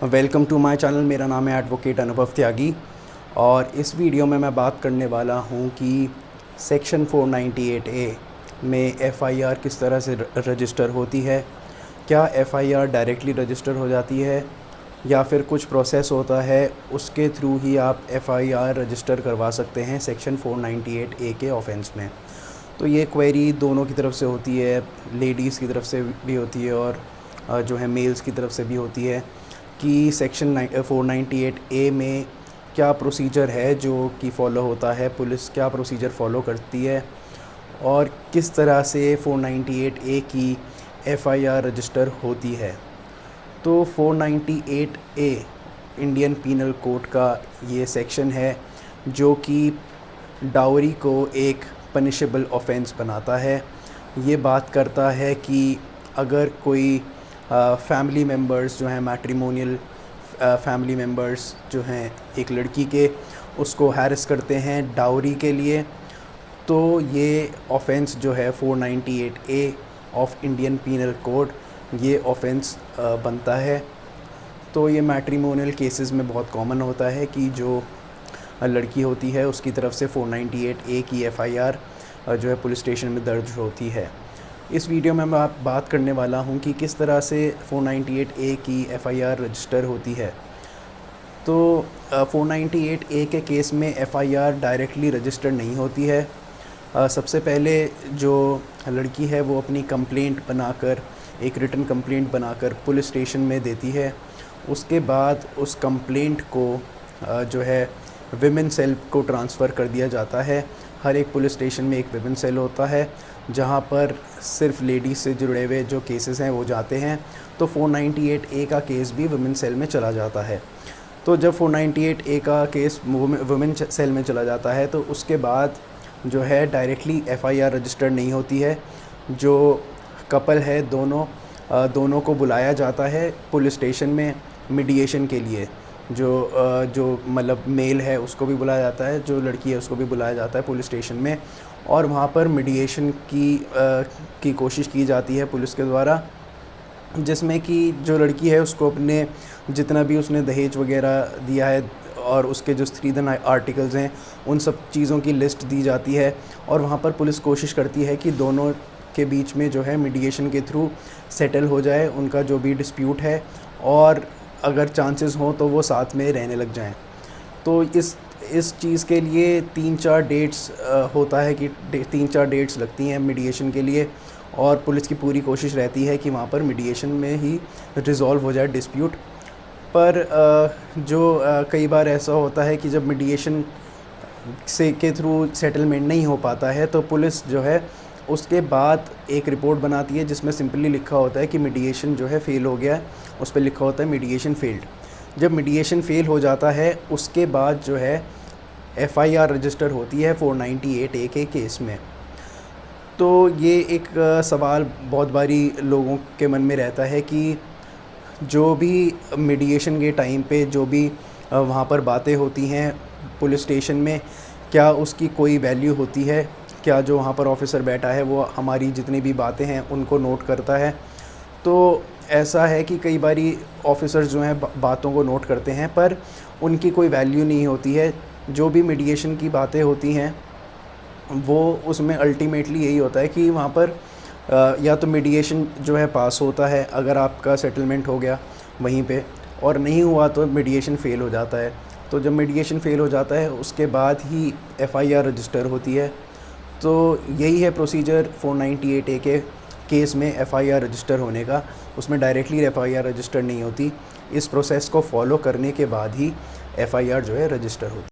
Welcome to my channel. मेरा नाम है एडवोकेट अनुभव त्यागी और इस वीडियो में मैं बात करने वाला हूं कि सेक्शन 498A में एफआईआर किस तरह से रजिस्टर होती है। क्या एफआईआर डायरेक्टली रजिस्टर हो जाती है या फिर कुछ प्रोसेस होता है उसके थ्रू ही आप एफआईआर रजिस्टर करवा सकते हैं सेक्शन 498A के ऑफेंस में। तो ये क्वेरी दोनों की तरफ से होती है, लेडीज़ की तरफ से भी होती है और जो है मेल्स की तरफ से भी होती है कि सेक्शन 498A में क्या प्रोसीजर है जो कि फ़ॉलो होता है, पुलिस क्या प्रोसीजर फ़ॉलो करती है और किस तरह से 498A की एफआईआर रजिस्टर होती है। तो 498A इंडियन पीनल कोड का ये सेक्शन है जो कि डाउरी को एक पनिशेबल ऑफेंस बनाता है। ये बात करता है कि अगर कोई फैमिली मेम्बर्स जो हैं, मैट्रिमोनियल फैमिली मेम्बर्स जो हैं एक लड़की के, उसको हैरेस करते हैं डाउरी के लिए, तो ये ऑफेंस जो है 498A of Indian penal code ये ऑफेंस बनता है। तो ये मैट्रिमोनियल केसेस में बहुत कॉमन होता है कि जो लड़की होती है उसकी तरफ से 498A की एफआईआर जो है पुलिस स्टेशन में दर्ज होती है। इस वीडियो में मैं बात करने वाला हूं कि किस तरह से 498A की एफआईआर रजिस्टर होती है। तो 498A के केस में एफआईआर डायरेक्टली रजिस्टर नहीं होती है। सबसे पहले जो लड़की है वो अपनी कंप्लेंट बनाकर, एक रिटन कंप्लेंट बनाकर पुलिस स्टेशन में देती है। उसके बाद उस कंप्लेंट को जो है विमेन सेल को ट्रांसफ़र कर दिया जाता है। हर एक पुलिस स्टेशन में एक विमेन सेल होता है जहां पर सिर्फ लेडीज़ से जुड़े हुए जो केसेस हैं वो जाते हैं। तो 498A का केस भी विमेन सेल में चला जाता है। तो जब 498A का केस वुमेन सेल में चला जाता है तो उसके बाद जो है डायरेक्टली एफआईआर रजिस्टर नहीं होती है। जो कपल है दोनों को बुलाया जाता है पुलिस स्टेशन में मीडिएशन के लिए। जो मतलब मेल है उसको भी बुलाया जाता है, जो लड़की है उसको भी बुलाया जाता है पुलिस स्टेशन में और वहाँ पर मीडिएशन की कोशिश की जाती है पुलिस के द्वारा, जिसमें कि जो लड़की है उसको अपने जितना भी उसने दहेज वगैरह दिया है और उसके जो स्त्रीधन आर्टिकल्स हैं उन सब चीज़ों की लिस्ट दी जाती है और वहाँ पर पुलिस कोशिश करती है कि दोनों के बीच में जो है मीडिएशन के थ्रू सेटल हो जाए उनका जो भी डिस्प्यूट है, और अगर चांसेस हों तो वो साथ में रहने लग जाएं। तो इस चीज़ के लिए 3-4 डेट्स होता है कि 3-4 डेट्स लगती हैं मीडिएशन के लिए और पुलिस की पूरी कोशिश रहती है कि वहाँ पर मीडिएशन में ही रिज़ॉल्व हो जाए डिस्प्यूट। पर कई बार ऐसा होता है कि जब मीडिएशन के थ्रू सेटलमेंट नहीं हो पाता है तो पुलिस जो है उसके बाद एक रिपोर्ट बनाती है जिसमें सिंपली लिखा होता है कि मीडिएशन जो है फ़ेल हो गया है। उस पर लिखा होता है मीडिएशन फेल्ड। जब मीडिएशन फ़ेल हो जाता है उसके बाद जो है एफआईआर रजिस्टर होती है 498A के केस में। तो ये एक सवाल बहुत बारी लोगों के मन में रहता है कि जो भी मीडिएशन के टाइम पे जो भी वहाँ पर बातें होती हैं पुलिस स्टेशन में, क्या उसकी कोई वैल्यू होती है? क्या जो वहाँ पर ऑफिसर बैठा है वो हमारी जितनी भी बातें हैं उनको नोट करता है? तो ऐसा है कि कई बारी ऑफिसर्स जो हैं बातों को नोट करते हैं पर उनकी कोई वैल्यू नहीं होती है। जो भी मीडिएशन की बातें होती हैं वो उसमें अल्टीमेटली यही होता है कि वहाँ पर या तो मीडिएशन जो है पास होता है अगर आपका सेटलमेंट हो गया वहीं पे, और नहीं हुआ तो मीडिएशन फ़ेल हो जाता है। तो जब मीडिएशन फ़ेल हो जाता है उसके बाद ही एफआईआर रजिस्टर होती है। तो यही है प्रोसीजर 498A के केस में एफआईआर रजिस्टर होने का। उसमें डायरेक्टली एफआईआर रजिस्टर नहीं होती। इस प्रोसेस को फॉलो करने के बाद ही एफआईआर जो है रजिस्टर होती है।